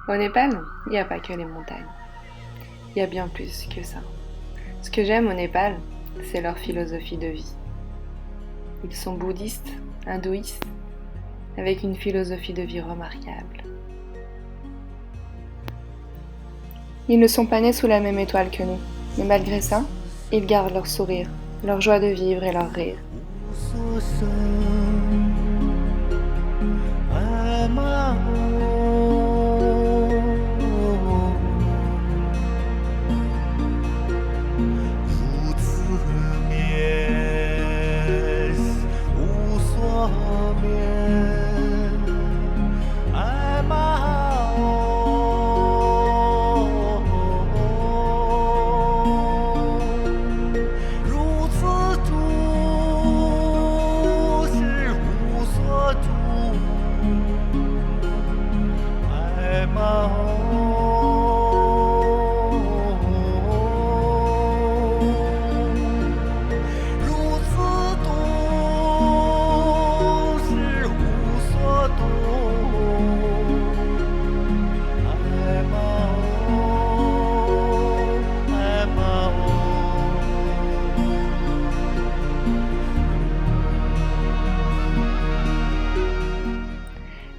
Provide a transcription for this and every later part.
Au Népal, il n'y a pas que les montagnes. Il y a bien plus que ça. Ce que j'aime au Népal, c'est leur philosophie de vie. Ils sont bouddhistes, hindouistes, avec une philosophie de vie remarquable. Ils ne sont pas nés sous la même étoile que nous, mais malgré ça, ils gardent leur sourire, leur joie de vivre et leur rire.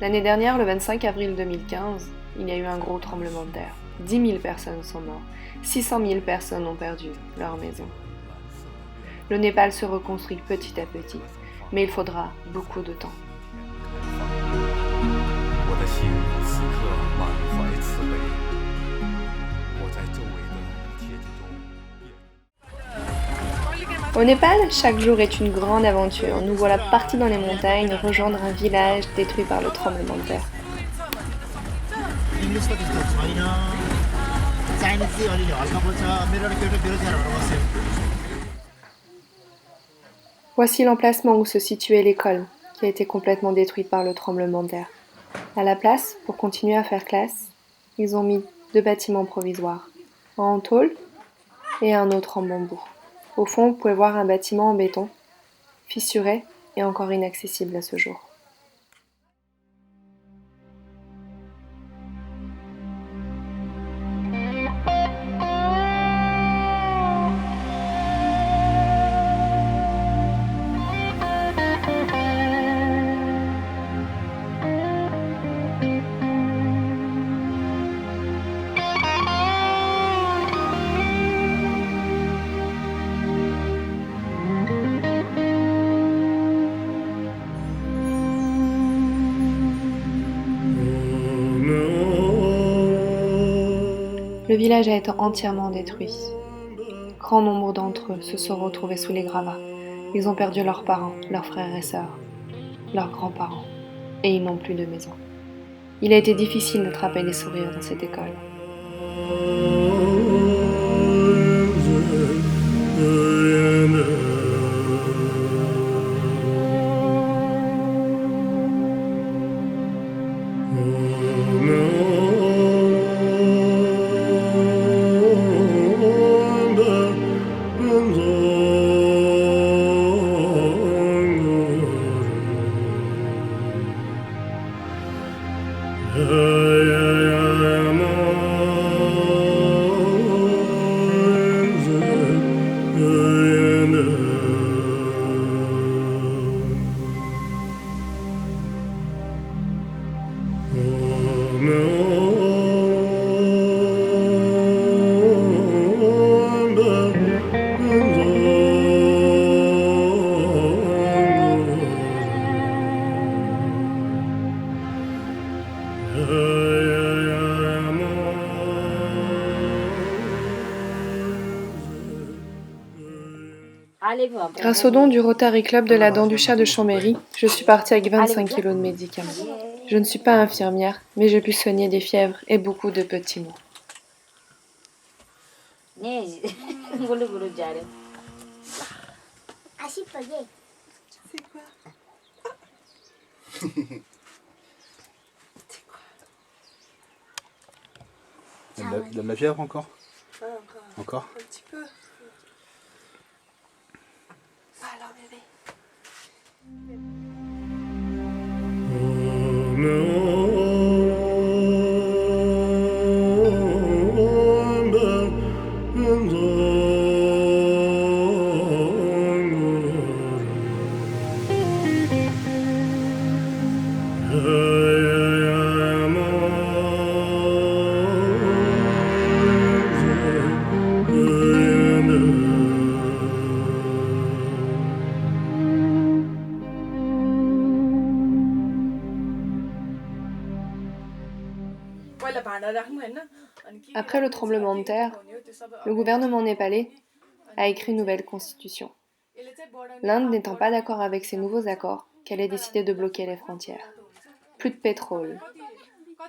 L'année dernière, le 25 avril 2015, il y a eu un gros tremblement de terre. 10 000 personnes sont mortes. 600 000 personnes ont perdu leur maison. Le Népal se reconstruit petit à petit, mais il faudra beaucoup de temps. Au Népal, chaque jour est une grande aventure. Nous voilà partis dans les montagnes rejoindre un village détruit par le tremblement de terre. Voici l'emplacement où se situait l'école, qui a été complètement détruite par le tremblement de terre. À la place, pour continuer à faire classe, ils ont mis 2 bâtiments provisoires, un en tôle et un autre en bambou. Au fond, vous pouvez voir un bâtiment en béton, fissuré et encore inaccessible à ce jour. Le village a été entièrement détruit. Grand nombre d'entre eux se sont retrouvés sous les gravats. Ils ont perdu leurs parents, leurs frères et sœurs, leurs grands-parents, et ils n'ont plus de maison. Il a été difficile d'attraper les sourires dans cette école. Grâce au don du Rotary Club de la Dent du Chat de Chambéry, je suis partie avec 25 kilos de médicaments. Je ne suis pas infirmière, mais j'ai pu soigner des fièvres et beaucoup de petits maux. C'est quoi? De la fièvre encore? Ouais, Encore? un petit peu. Alors bébé. Après le tremblement de terre, le gouvernement népalais a écrit une nouvelle constitution. L'Inde n'étant pas d'accord avec ces nouveaux accords, qu'elle ait décidé de bloquer les frontières. Plus de pétrole,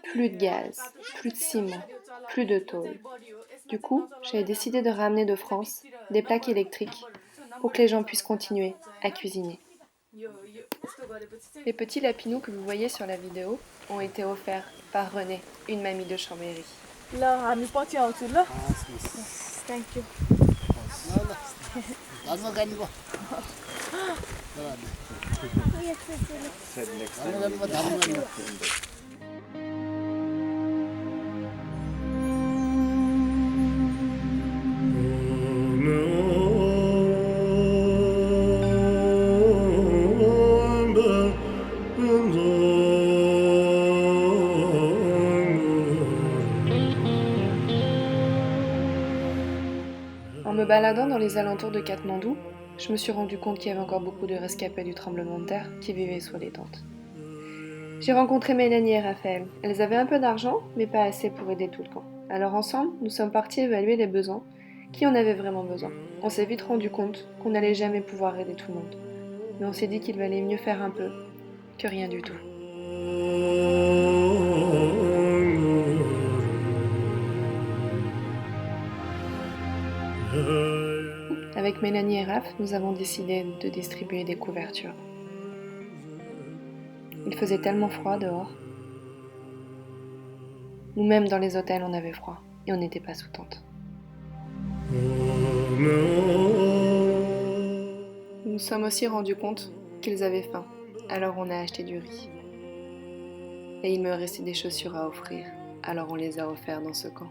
plus de gaz, plus de ciment, plus de tôle. Du coup, j'ai décidé de ramener de France des plaques électriques pour que les gens puissent continuer à cuisiner. Les petits lapinous que vous voyez sur la vidéo ont été offerts par Renée, une mamie de Chambéry. Thank you. En me baladant dans les alentours de Katmandou, je me suis rendu compte qu'il y avait encore beaucoup de rescapés du tremblement de terre qui vivaient sous les tentes. J'ai rencontré Mélanie et Raphaël. Elles avaient un peu d'argent, mais pas assez pour aider tout le camp. Alors ensemble, nous sommes partis évaluer les besoins, qui en avaient vraiment besoin. On s'est vite rendu compte qu'on n'allait jamais pouvoir aider tout le monde. Mais on s'est dit qu'il valait mieux faire un peu que rien du tout. Avec Mélanie et Raph, nous avons décidé de distribuer des couvertures. Il faisait tellement froid dehors. Nous-mêmes dans les hôtels, on avait froid et on n'était pas sous tente. Nous nous sommes aussi rendus compte qu'ils avaient faim, alors on a acheté du riz. Et il me restait des chaussures à offrir, alors on les a offerts dans ce camp.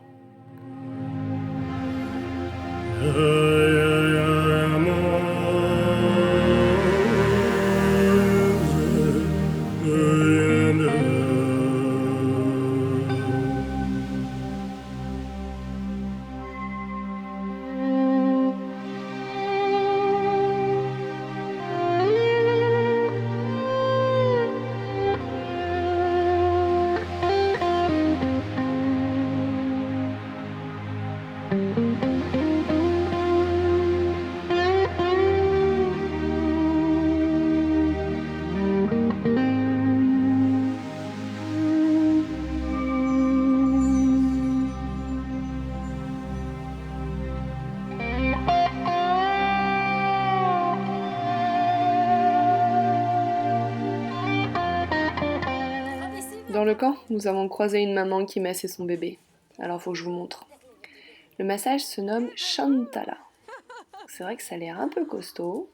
Dans le camp, nous avons croisé une maman qui massait son bébé. Alors faut que je vous montre. Le massage se nomme Shantala. C'est vrai que ça a l'air un peu costaud,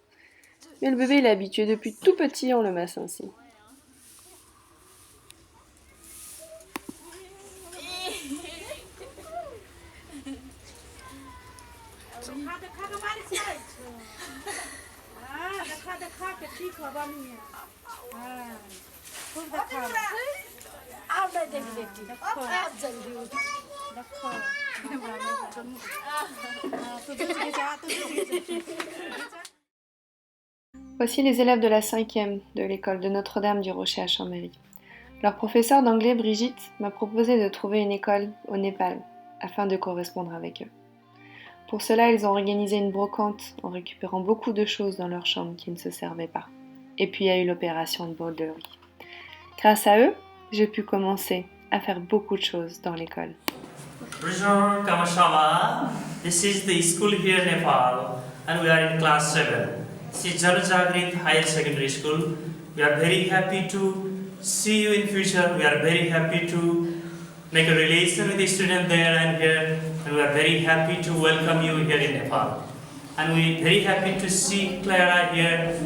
mais le bébé il est habitué depuis tout petit, on le masse ainsi. Voici les élèves de la 5e de l'école de Notre-Dame du Rocher à Chambéry. Leur professeur d'anglais, Brigitte, m'a proposé de trouver une école au Népal afin de correspondre avec eux. Pour cela, ils ont organisé une brocante en récupérant beaucoup de choses dans leur chambre qui ne se servaient pas. Et puis il y a eu l'opération de bol de riz. Grâce à eux, j'ai pu commencer à faire beaucoup de choses dans l'école. Bonjour, Kamashama. This is the school here in Nepal, and we are in class 7. This is Janajagrit Higher Secondary School. We are very happy to see you in future. We are very happy to make a relation with the student there and here, and we are very happy to welcome you here in Nepal. And we are very happy to see Clara here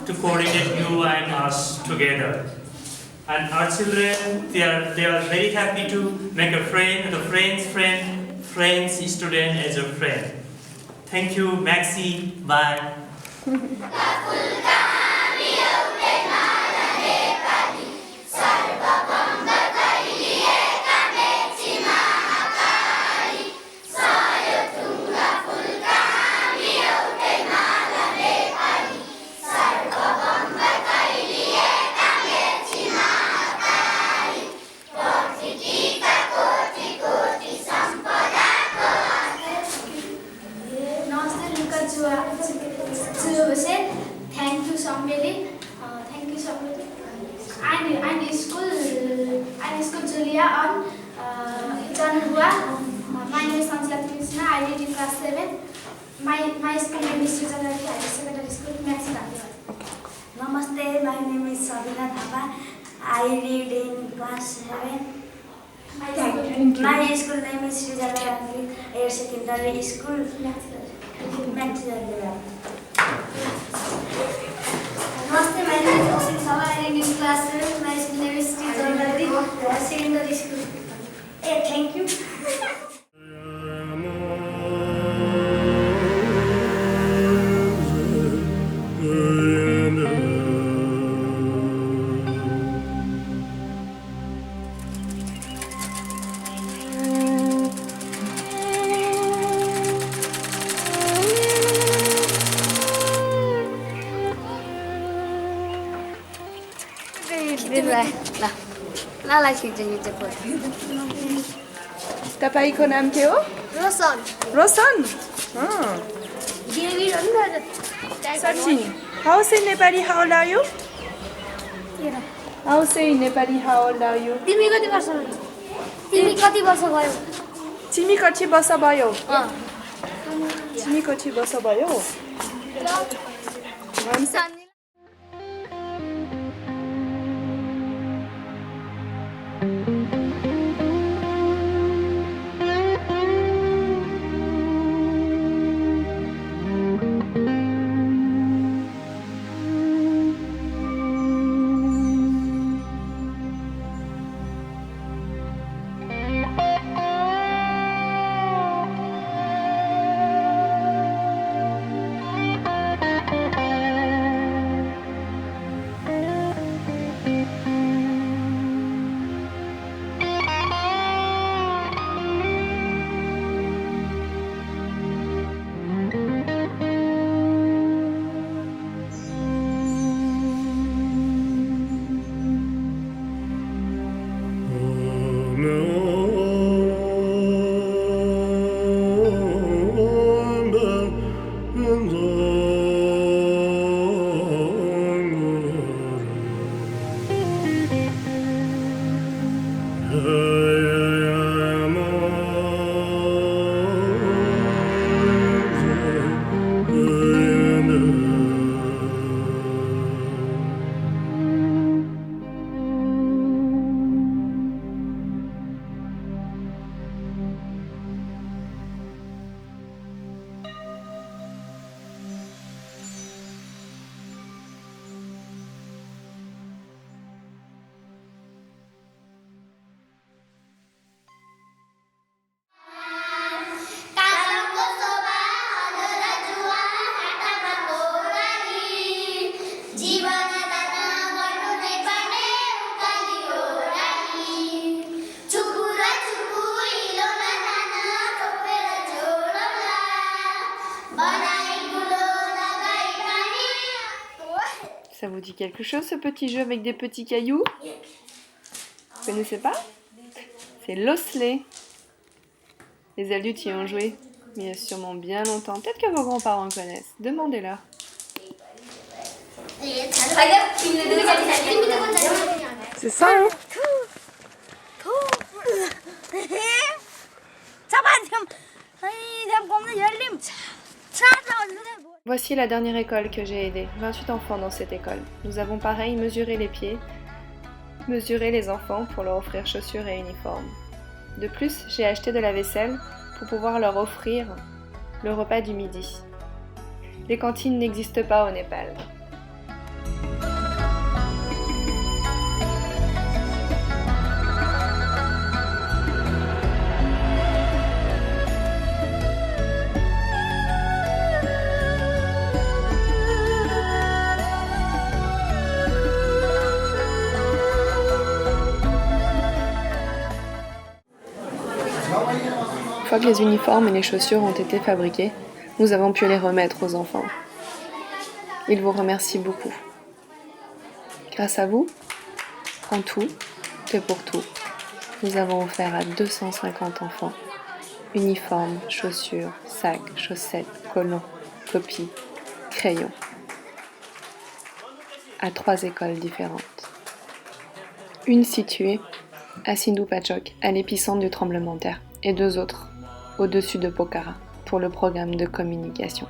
to coordinate you and us together. And our children, they are very happy to make a friend, a friend's student as a friend. Thank you, Maxi. Bye. really. Thank you so much. And school Julia on Janhua. My name is Sanjila Krishna. I read in class 7. My school name is Srijanari Higher Secondary School, Maxi. Namaste, my name is Sabina Thapa. I read in class 7. My school name is Srijanari Higher Secondary School, Maxi. Namaste, my name is Osim Sala. I read in class 7. My school name is Srijanari Secondary School. Hey, thank you. तपाईँ को नाम के हो? Rosan. रोशन. David Sachin. How say Nepali? How old are you? How say Nepali? How old are you? तिमी कति वर्ष भयो? तिमी कति वर्ष भयो? तिमी कति वर्ष भयो? Ça vous dit quelque chose, ce petit jeu avec des petits cailloux? Vous connaissez pas? C'est l'osselet. Les adultes y ont joué, mais il y a sûrement bien longtemps. Peut-être que vos grands-parents connaissent. Demandez-leur. C'est ça, hein? Voici la dernière école que j'ai aidée. 28 enfants dans cette école. Nous avons pareil mesuré les pieds, mesuré les enfants pour leur offrir chaussures et uniformes. De plus, j'ai acheté de la vaisselle pour pouvoir leur offrir le repas du midi. Les cantines n'existent pas au Népal. Une fois que les uniformes et les chaussures ont été fabriqués, nous avons pu les remettre aux enfants. Ils vous remercient beaucoup. Grâce à vous, en tout et pour tout, nous avons offert à 250 enfants uniformes, chaussures, sacs, chaussettes, collants, copies, crayons. à 3 écoles différentes. Une située à Sindupachok, à l'épicentre du tremblement de terre, et 2 autres au-dessus de Pokhara, pour le programme de communication.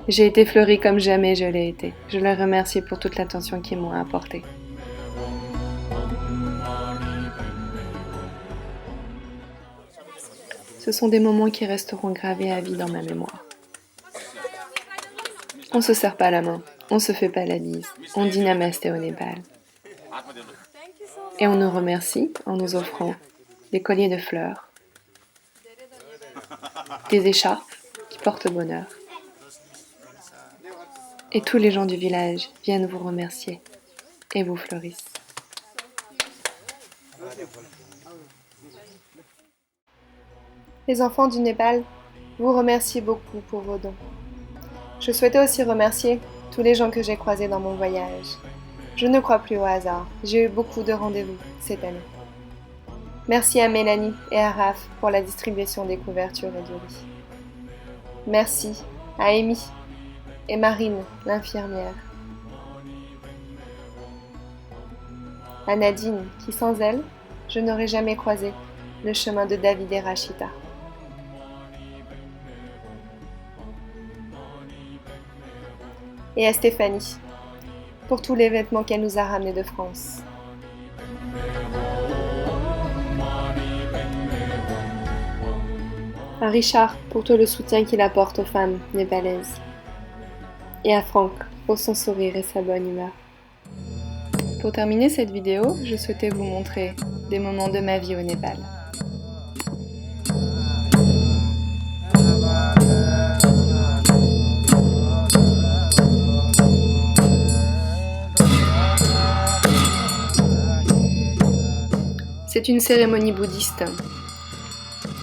J'ai été fleurie comme jamais je l'ai été. Je les remercie pour toute l'attention qu'ils m'ont apportée. Ce sont des moments qui resteront gravés à vie dans ma mémoire. On se serre pas la main, on se fait pas la bise, on dit namasté au Népal. Et on nous remercie en nous offrant des colliers de fleurs, des écharpes qui portent bonheur. Et tous les gens du village viennent vous remercier et vous fleurissent. Les enfants du Népal vous remercient beaucoup pour vos dons. Je souhaitais aussi remercier tous les gens que j'ai croisés dans mon voyage. Je ne crois plus au hasard, j'ai eu beaucoup de rendez-vous cette année. Merci à Mélanie et à Raph pour la distribution des couvertures et du riz. Merci à Amy et Marine, l'infirmière. À Nadine, qui sans elle, je n'aurais jamais croisé le chemin de David et Rachita. Et à Stéphanie, pour tous les vêtements qu'elle nous a ramenés de France. À Richard, pour tout le soutien qu'il apporte aux femmes népalaises. Et à Franck, pour son sourire et sa bonne humeur. Pour terminer cette vidéo, je souhaitais vous montrer des moments de ma vie au Népal. C'est une cérémonie bouddhiste.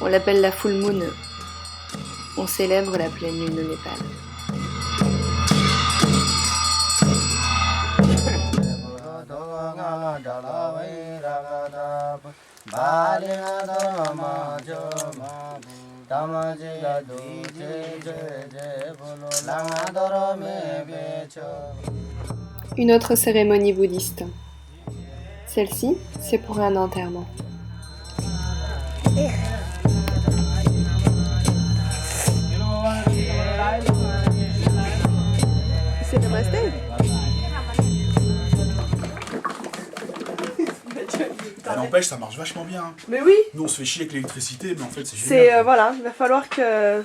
On l'appelle la full moon. On célèbre la pleine lune au Népal. Une autre cérémonie bouddhiste. Celle-ci, c'est pour un enterrement. C'est namasté. N'empêche, ça marche vachement bien. Hein. Mais oui. Nous, on se fait chier avec l'électricité, mais en fait, c'est génial. C'est voilà, il va falloir que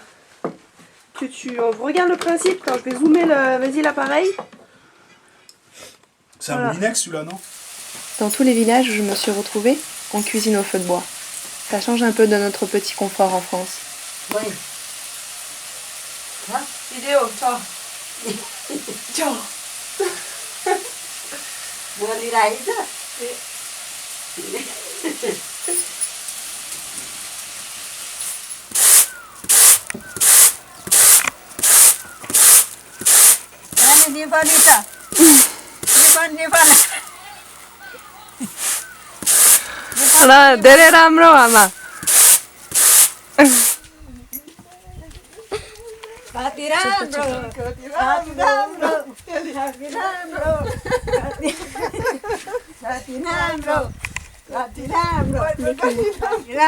tu regardes le principe quand je vais zoomer vas-y l'appareil. C'est un moulinex celui-là, non? Dans tous les villages où je me suis retrouvée, on cuisine au feu de bois. Ça change un peu de notre petit confort en France. Oui. Vidéo, ciao. Ciao. Buat diraih Nepalita. Nepal. Voilà, धेरै राम्रो आमा. Kati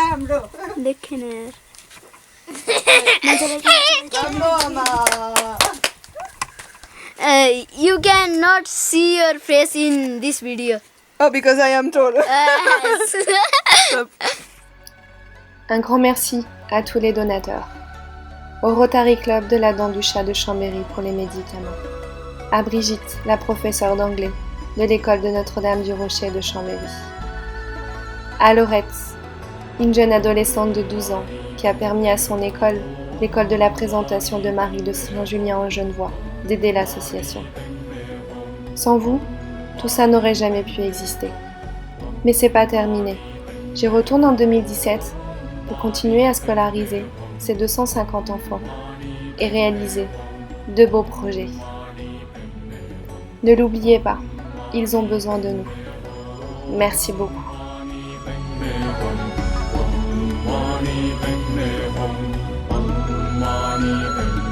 राम्रो देखेन यार you cannot see your face in this video. Oh, because I am tall. Un grand merci à tous les donateurs. Au Rotary Club de la Dent du Chat de Chambéry pour les médicaments. À Brigitte, la professeure d'anglais de l'école de Notre-Dame du Rocher de Chambéry. À Laurette, une jeune adolescente de 12 ans qui a permis à son école, l'école de la présentation de Marie de Saint-Julien en Genevois, d'aider l'association. Sans vous, tout ça n'aurait jamais pu exister. Mais c'est pas terminé. J'y retourne en 2017 pour continuer à scolariser ces 250 enfants et réaliser de beaux projets. Ne l'oubliez pas, ils ont besoin de nous. Merci beaucoup. Money,